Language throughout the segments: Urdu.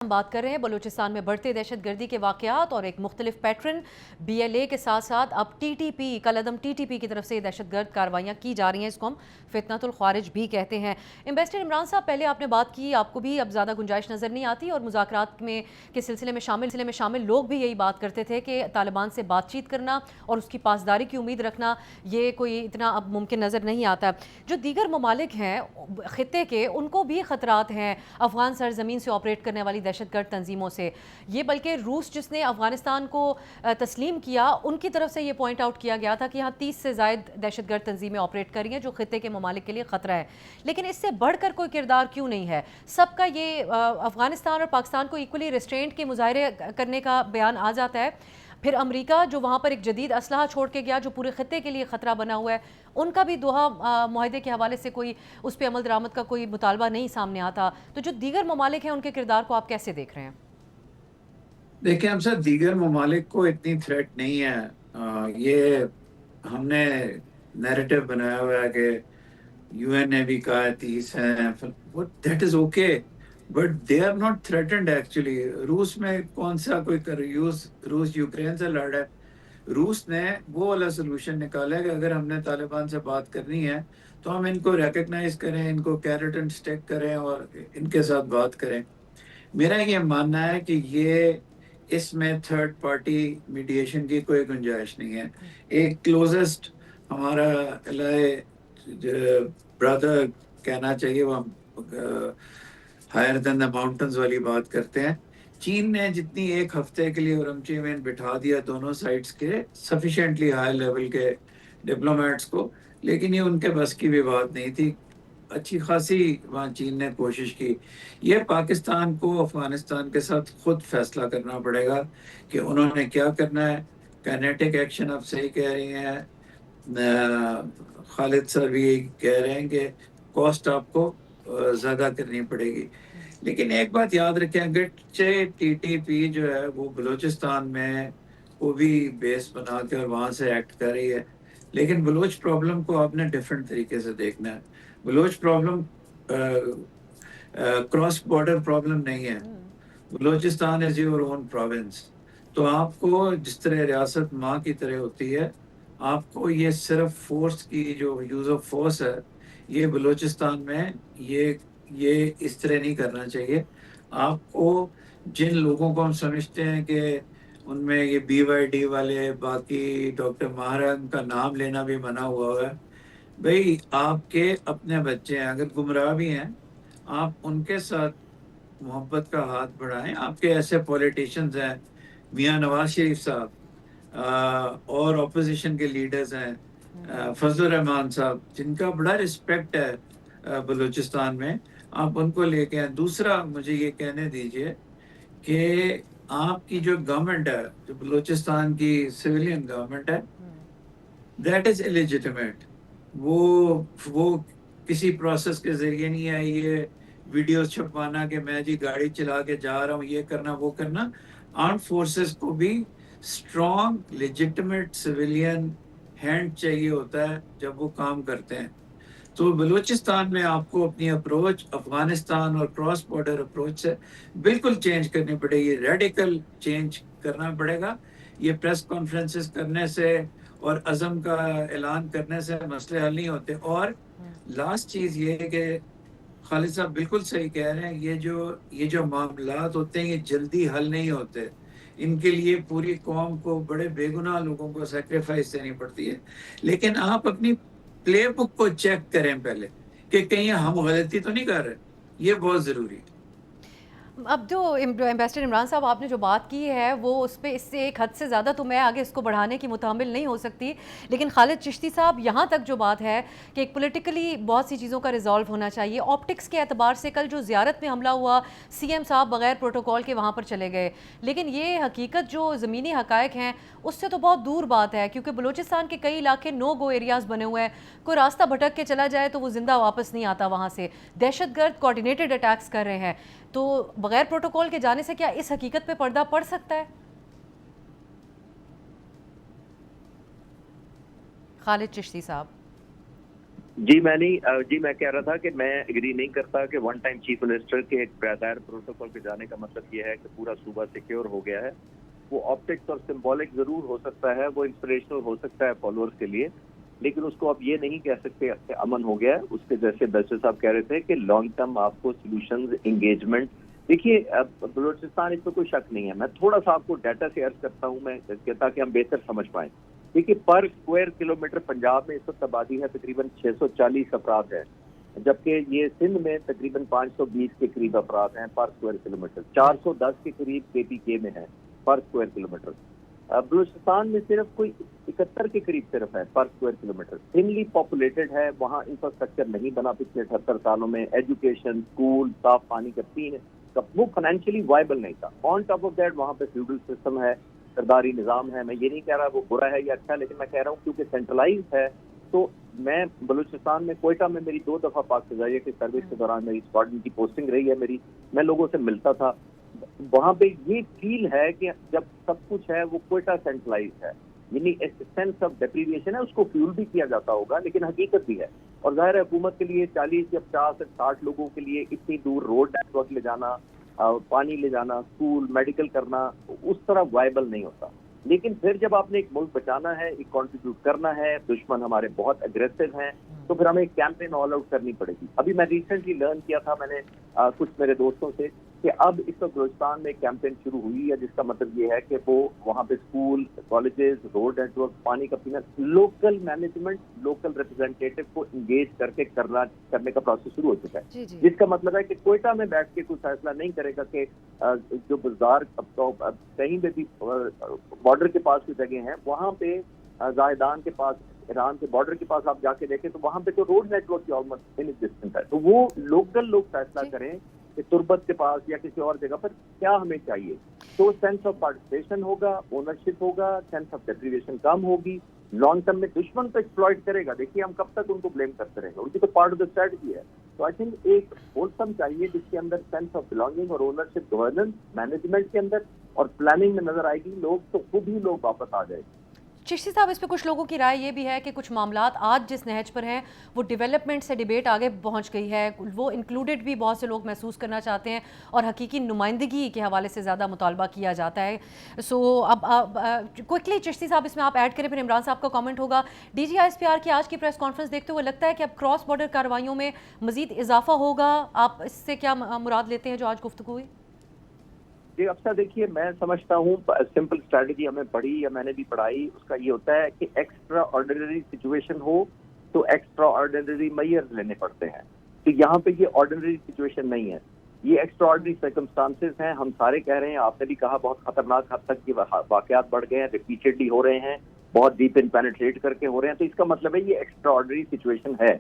ہم بات کر رہے ہیں بلوچستان میں بڑھتے دہشت گردی کے واقعات اور ایک مختلف پیٹرن بی ایل اے کے ساتھ ساتھ اب ٹی ٹی پی کالعدم ٹی ٹی پی کی طرف سے دہشت گرد کاروائیاں کی جا رہی ہیں. اس کو ہم فتنۃ الخوارج بھی کہتے ہیں. امبیسڈر عمران صاحب، پہلے آپ نے بات کی، آپ کو بھی اب زیادہ گنجائش نظر نہیں آتی اور مذاکرات میں کے سلسلے میں شامل لوگ بھی یہی بات کرتے تھے کہ طالبان سے بات چیت کرنا اور اس کی پاسداری کی امید رکھنا یہ کوئی اتنا اب ممکن نظر نہیں آتا. جو دیگر ممالک ہیں خطے کے، ان کو بھی خطرات ہیں افغان سرزمین سے آپریٹ کرنے والی دہشت گرد تنظیموں سے. یہ بلکہ روس جس نے افغانستان کو تسلیم کیا، ان کی طرف سے یہ پوائنٹ آؤٹ کیا گیا تھا کہ یہاں 30 سے زائد دہشت گرد تنظیمیں آپریٹ کر رہی ہیں جو خطے کے ممالک کے لیے خطرہ ہے. لیکن اس سے بڑھ کر کوئی کردار کیوں نہیں ہے؟ سب کا یہ افغانستان اور پاکستان کو ایکولی ریسٹرینٹ کے مظاہرے کرنے کا بیان آ جاتا ہے. پھر امریکہ جو وہاں پر ایک جدید اسلحہ چھوڑ کے گیا جو پورے خطے کے لیے خطرہ بنا ہوا ہے، ان کا بھی دوحہ معاہدے کے حوالے سے کوئی اس پہ عمل درآمد کا کوئی مطالبہ نہیں سامنے آتا. تو جو دیگر ممالک ہیں ان کے کردار کو آپ کیسے دیکھ رہے ہیں؟ دیکھیں، ہم سب دیگر ممالک کو اتنی تھریٹ نہیں ہے. یہ ہم نے نیریٹو بنایا ہوا ہے کہ یو این نے بھی کہا ہے 30 ہیں. That is okay, but they are not threatened actually. روس میں کون سا کوئی روس یوکرین سے لڑ رہا ہے؟ روس نے وہ والا سولوشن نکالا ہے کہ اگر ہم نے طالبان سے بات کرنی ہے تو ہم ان کو ریکگنائز کریں، ان کو کیرٹ اینڈ اسٹیک کریں اور ان کے ساتھ بات کریں. میرا یہ ماننا ہے کہ اس میں تھرڈ پارٹی میڈیشن کی کوئی گنجائش نہیں ہے. ایک کلوزسٹ ہمارا برادر کہنا چاہیے، وہ ہائر دین دا ماؤنٹنز والی بات کرتے ہیں. چین نے جتنی ایک ہفتے کے لیے اورمچی میں بٹھا دیا دونوں سائڈز کے سفیشینٹلی ہائی لیول کے ڈپلومیٹس کو، لیکن یہ ان کے بس کی بھی بات نہیں تھی. اچھی خاصی وہاں چین نے کوشش کی. یہ پاکستان کو افغانستان کے ساتھ خود فیصلہ کرنا پڑے گا کہ انہوں نے کیا کرنا ہے. کائنیٹک ایکشن آپ صحیح کہہ رہی ہیں، خالد سر بھی کہہ رہے ہیں کہ کاسٹ آپ کو زیادہ کرنی پڑے گی. لیکن ایک بات یاد رکھیں، اگر ٹی ٹی پی جو ہے وہ بلوچستان میں وہ بھی بیس بنا کے اور وہاں سے ایکٹ کر رہی ہے، لیکن بلوچ پرابلم کو آپ نے ڈیفرنٹ طریقے سے دیکھنا ہے. Baloch problem cross border problem نہیں ہے. Balochistan is your own province. تو آپ کو جس طرح ریاست ماں کی طرح ہوتی ہے، آپ کو یہ صرف فورس کی جو یوز آف فورس ہے یہ بلوچستان میں یہ اس طرح نہیں کرنا چاہیے. آپ کو جن لوگوں کو ہم سمجھتے ہیں کہ ان میں یہ بی وائی ڈی والے، باقی ڈاکٹر مہران کا نام لینا بھی منع ہوا ہے. بھئی آپ کے اپنے بچے ہیں، اگر گمراہ بھی ہیں آپ ان کے ساتھ محبت کا ہاتھ بڑھائیں. آپ کے ایسے پولیٹیشنز ہیں، میاں نواز شریف صاحب اور اپوزیشن کے لیڈرز ہیں، فضل الرحمان صاحب، جن کا بڑا رسپیکٹ ہے بلوچستان میں، آپ ان کو لے کے آئیں. دوسرا مجھے یہ کہنے دیجئے کہ آپ کی جو گورنمنٹ ہے، جو بلوچستان کی سویلین گورنمنٹ ہے، دیٹ از ایلیجیٹمیٹ. وہ کسی پروسیس کے ذریعے نہیں ہے. یہ ویڈیوز چھپوانا کہ میں جی گاڑی چلا کے جا رہا ہوں، یہ کرنا وہ کرنا. آرمڈ فورسز کو بھی اسٹرانگ لیجیٹمیٹ سویلین ہینڈ چاہیے ہوتا ہے جب وہ کام کرتے ہیں. تو بلوچستان میں آپ کو اپنی اپروچ افغانستان اور کراس بارڈر اپروچ سے بالکل چینج کرنی پڑے گی، ریڈیکل چینج کرنا پڑے گا. یہ پریس کانفرنسز کرنے سے اور عزم کا اعلان کرنے سے مسئلے حل نہیں ہوتے. اور لاسٹ چیز یہ ہے کہ خالد صاحب بالکل صحیح کہہ رہے ہیں، یہ جو معاملات ہوتے ہیں یہ جلدی حل نہیں ہوتے. ان کے لیے پوری قوم کو، بڑے بے گناہ لوگوں کو سیکریفائس دینی پڑتی ہے. لیکن آپ اپنی پلے بک کو چیک کریں پہلے کہ کہیں ہم غلطی تو نہیں کر رہے. یہ بہت ضروری ہے. اب جو امبیسڈر عمران صاحب آپ نے جو بات کی ہے وہ اس پہ اس سے ایک حد سے زیادہ تو میں آگے اس کو بڑھانے کی متحمل نہیں ہو سکتی. لیکن خالد چشتی صاحب، یہاں تک جو بات ہے کہ ایک پولیٹیکلی بہت سی چیزوں کا ریزالو ہونا چاہیے. آپٹکس کے اعتبار سے کل جو زیارت میں حملہ ہوا، سی ایم صاحب بغیر پروٹوکول کے وہاں پر چلے گئے، لیکن یہ حقیقت جو زمینی حقائق ہیں اس سے تو بہت دور بات ہے، کیونکہ بلوچستان کے کئی علاقے نو گو ایریاز بنے ہوئے ہیں. کوئی راستہ بھٹک کے چلا جائے تو وہ زندہ واپس نہیں آتا وہاں سے. دہشت گرد کوارڈینیٹڈ اٹیکس کر رہے ہیں. تو بغیر پروٹوکول کے جانے سے کیا اس حقیقت پہ پردہ پڑ سکتا ہے؟ خالد چشتی صاحب. جی میں نہیں جی میں کہہ رہا تھا کہ میں اگری نہیں کرتا کہ ون ٹائم چیف منسٹر کے ایک بغیر پروٹوکول کے جانے کا مطلب یہ ہے کہ پورا صوبہ سیکیور ہو گیا ہے. وہ آپٹکس اور سمبولک ضرور ہو سکتا ہے, وہ انسپریشنل ہو سکتا ہے فالوورز کے لیے, لیکن اس کو آپ یہ نہیں کہہ سکتے کہ امن ہو گیا ہے. اس کے جیسے بیسر صاحب کہہ رہے تھے کہ لانگ ٹرم آپ کو سولوشنز, انگیجمنٹ. دیکھیے بلوچستان, اس میں کوئی شک نہیں ہے. میں تھوڑا سا آپ کو ڈیٹا سے عرض کرتا ہوں میں تاکہ ہم بہتر سمجھ پائیں. دیکھیے پر اسکوائر کلومیٹر پنجاب میں اس وقت آبادی ہے تقریباً 640 افراد ہے, جبکہ یہ سندھ میں تقریباً 520 کے قریب افراد ہیں پر اسکوائر کلومیٹر. 410 کے قریب کے پی کے میں ہے پر اسکوائر کلومیٹر. بلوچستان میں صرف کوئی 71 کے قریب صرف ہے پر اسکوائر کلومیٹر. تھنلی پاپولیٹڈ ہے, وہاں انفراسٹرکچر نہیں بنا پچھلے 78 سالوں میں. ایجوکیشن, اسکول, صاف پانی کا پین, وہ فائنینشلی وائبل نہیں تھا. آن ٹاپ آف دیٹ وہاں پہ فیوڈل سسٹم ہے, سرداری نظام ہے. میں یہ نہیں کہہ رہا وہ برا ہے یا اچھا, لیکن میں کہہ رہا ہوں کیونکہ سینٹرلائز ہے. تو میں بلوچستان میں کوئٹہ میں میری 2 دفعہ پاک فضائیہ کی سروس کے دوران میری اسکواڈرن کی پوسٹنگ رہی ہے میری, میں لوگوں سے ملتا تھا. وہاں پہ یہ فیل ہے کہ جب سب کچھ ہے وہ کوئٹہ سینٹرلائز ہے, یعنی سینس آف ڈیپریویشن ہے, اس کو فیول بھی کیا جاتا ہوگا لیکن حقیقت بھی ہے. اور ظاہر ہے حکومت کے لیے 40 یا 50 یا 60 لوگوں کے لیے اتنی دور روڈ نیٹ ورک لے جانا, پانی لے جانا, اسکول, میڈیکل کرنا, اس طرح وائبل نہیں ہوتا. لیکن پھر جب آپ نے ایک ملک بچانا ہے, ایک کنٹریبیوٹ کرنا ہے, دشمن ہمارے بہت اگریسو ہیں, تو پھر ہمیں ایک کیمپین آل آؤٹ کرنی پڑے گی. ابھی میں ریسنٹلی لرن کیا تھا, میں نے کچھ میرے دوستوں سے, کہ اب اس وقت بلوچستان میں ایک کیمپین شروع ہوئی ہے جس کا مطلب یہ ہے کہ وہ وہاں پہ school, colleges, road network, پانی کا پینا, لوکل مینجمنٹ, لوکل ریپرزینٹیٹو کو انگیج کر کے کرنے کا پروسیس شروع ہو چکا ہے. جس کا مطلب ہے کہ کوئٹہ میں بیٹھ کے کوئی فیصلہ نہیں کرے گا کہ جو بازار کہیں پہ بھی بارڈر کے پاس کی جگہ ہیں, وہاں پہ زاہدان کے پاس, ایران کے بارڈر کے پاس آپ جا کے دیکھیں تو وہاں پہ تو روڈ نیٹ ورک کی آلموسٹ انگزسٹنٹ ہے. تو وہ لوکل لوگ فیصلہ کریں کہ تربت کے پاس یا کسی اور جگہ پر کیا ہمیں چاہیے. تو سینس آف پارٹیسپیشن ہوگا, اونرشپ ہوگا, سینس آف ڈیپریویشن کم ہوگی. لانگ ٹرم میں دشمن تو ایکسپلائٹ کرے گا. دیکھیے ہم کب تک ان کو بلیم کرتے رہیں گے, ان کی تو پارٹ آف دا اسٹریٹجی ہے. تو آئی تھنک ایک ہولسم چاہیے جس کے اندر سینس آف بلانگنگ اور اونرشپ, گورننس, مینجمنٹ کے اندر اور پلاننگ میں نظر آئے گی. لوگ تو خود ہی لوگ واپس آ جائے. چشتی صاحب, اس پہ کچھ لوگوں کی رائے یہ بھی ہے کہ کچھ معاملات آج جس نہج پر ہیں وہ ڈیولپمنٹ سے ڈیبیٹ آگے پہنچ گئی ہے, وہ انکلوڈڈ بھی بہت سے لوگ محسوس کرنا چاہتے ہیں اور حقیقی نمائندگی کے حوالے سے زیادہ مطالبہ کیا جاتا ہے. سو اب کوئکلی چشتی صاحب اس میں آپ ایڈ کریں, پھر عمران صاحب کا کامنٹ ہوگا. D G I S P R کی آج کی پریس کانفرنس دیکھتے ہوئے لگتا ہے کہ اب کراس بارڈر کارروائیوں میں مزید اضافہ ہوگا. آپ اس سے کیا مراد لیتے ہیں جو آج گفتگو ہوئی؟ جی افسر, دیکھیے میں سمجھتا ہوں سمپل اسٹریٹجی ہمیں پڑھی یا میں نے بھی پڑھائی, اس کا یہ ہوتا ہے کہ ایکسٹرا آرڈینری سچویشن ہو تو ایکسٹرا آرڈینری میئر لینے پڑتے ہیں. تو یہاں پہ یہ آرڈینری سچویشن نہیں ہے, یہ ایکسٹرا آرڈینری سرکمسٹانسز ہیں. ہم سارے کہہ رہے ہیں, آپ نے بھی کہا بہت خطرناک حد تک یہ واقعات بڑھ گئے ہیں, ریپیٹڈلی ہو رہے ہیں, بہت ڈیپ ان پینیٹریٹ کر کے ہو رہے ہیں. تو اس کا مطلب ہے یہ ایکسٹرا آرڈینری سچویشن ہے.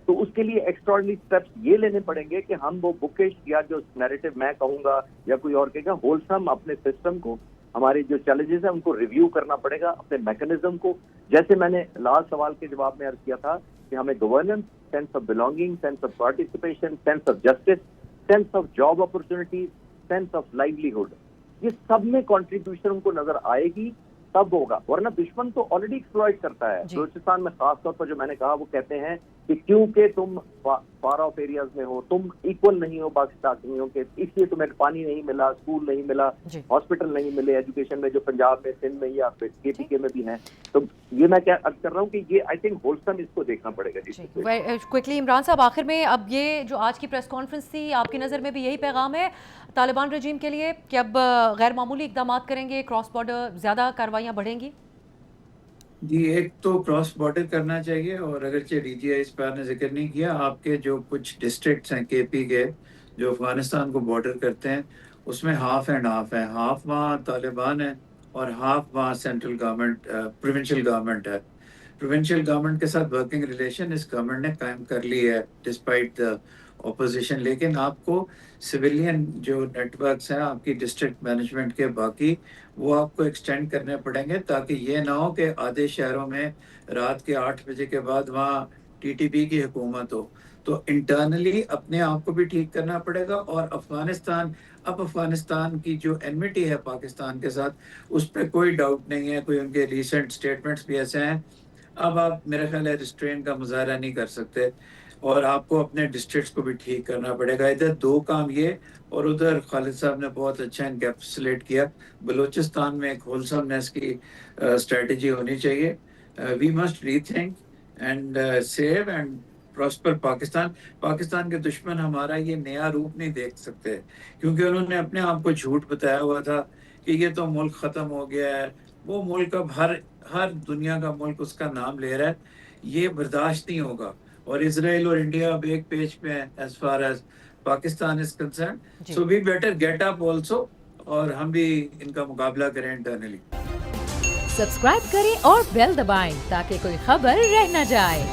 تو اس کے لیے ایکسٹرا آرڈینری اسٹیپس یہ لینے پڑیں گے کہ ہم وہ بکش یا جو نیریٹو میں کہوں گا یا کوئی اور کہے گا, ہولسم اپنے سسٹم کو, ہمارے جو چیلنجز ہیں ان کو ریویو کرنا پڑے گا, اپنے میکنزم کو. جیسے میں نے لاسٹ سوال کے جواب میں عرض کیا تھا کہ ہمیں governance, sense of belonging, sense of participation, sense of justice, sense of job opportunities, sense of livelihood, یہ سب میں کنٹریبیوشن ان کو نظر آئے گی تب ہوگا. ورنہ دشمن تو آلریڈی ایکسپلائٹ کرتا ہے. بلوچستان میں خاص طور پر جو میں نے کہا, وہ کہتے ہیں کہ کیونکہ تم فار آف ایریاز میں ہو, تم ایکول نہیں ہو پاکستانیوں کے, اس لیے تمہیں پانی نہیں ملا, اسکول نہیں ملا, ہاسپٹل نہیں ملے, ایجوکیشن میں جو پنجاب میں, سندھ میں یا کے پی کے میں بھی ہیں. تو یہ میں کیا عرض کر رہا ہوں کہ یہ آئی تھنک ہولسم اس کو دیکھنا پڑے گا. کوئکلی عمران صاحب, آخر میں اب یہ جو آج کی پریس کانفرنس تھی, آپ کی نظر میں بھی یہی پیغام ہے طالبان رجیم کے لیے کہ اب غیر معمولی اقدامات کریں گے, کراس بارڈر زیادہ کارروائیاں بڑھیں گی؟ جی, ایک تو کراس بارڈر کرنا چاہیے, اور اگرچہ D G I S P R نے ذکر نہیں کیا, آپ کے جو کچھ ڈسٹرکٹس ہیں کے پی کے جو افغانستان کو بارڈر کرتے ہیں, اس میں ہاف اینڈ ہاف ہے. ہاف وہاں طالبان ہے اور ہاف وہاں سینٹرل گورنمنٹ, پروونشل گورنمنٹ ہے. پروونشل گورنمنٹ کے ساتھ ورکنگ ریلیشن اس گورنمنٹ نے قائم کر لی ہے ڈسپائٹ دا اپوزیشن. لیکن آپ کو سویلین جو نیٹ ورکس ہیں آپ کی ڈسٹرکٹ مینجمنٹ کے, باقی وہ آپ کو ایکسٹینڈ کرنے پڑیں گے, تاکہ یہ نہ ہو کہ آدھے شہروں میں رات کے 8 بجے کے بعد وہاں ٹی ٹی پی کی حکومت ہو. تو انٹرنلی اپنے آپ کو بھی ٹھیک کرنا پڑے گا. اور افغانستان کی جو انمٹی ہے پاکستان کے ساتھ, اس پہ کوئی ڈاؤٹ نہیں ہے. کوئی ان کے ریسنٹ سٹیٹمنٹس بھی ایسے ہیں اب آپ میرا خیال ہے ریسٹرین کا مظاہرہ نہیں کر سکتے اور آپ کو اپنے ڈسٹرکٹس کو بھی ٹھیک کرنا پڑے گا. ادھر دو کام یہ اور ادھر خالد صاحب نے بہت اچھا انکیپسولیٹ کیا. بلوچستان میں ایک ہولسمنیس کی اسٹریٹجی ہونی چاہیے. We must rethink and save and prosper Pakistan. Pakistan کے دشمن ہمارا یہ نیا روپ نہیں دیکھ سکتے کیونکہ انہوں نے اپنے آپ کو جھوٹ بتایا ہوا تھا کہ یہ تو ملک ختم ہو گیا ہے. وہ ملک اب ہر دنیا کا ملک اس کا نام لے رہا ہے. یہ برداشت نہیں ہوگا. اور اسرائیل اور انڈیا اب ایک پیج پہ ہیں as far as Pakistan is concern. So we better get up also اور ہم بھی ان کا مقابلہ کریں انٹرنلی. سبسکرائب کریں اور بیل دبائیں تاکہ کوئی خبر رہ نہ جائے.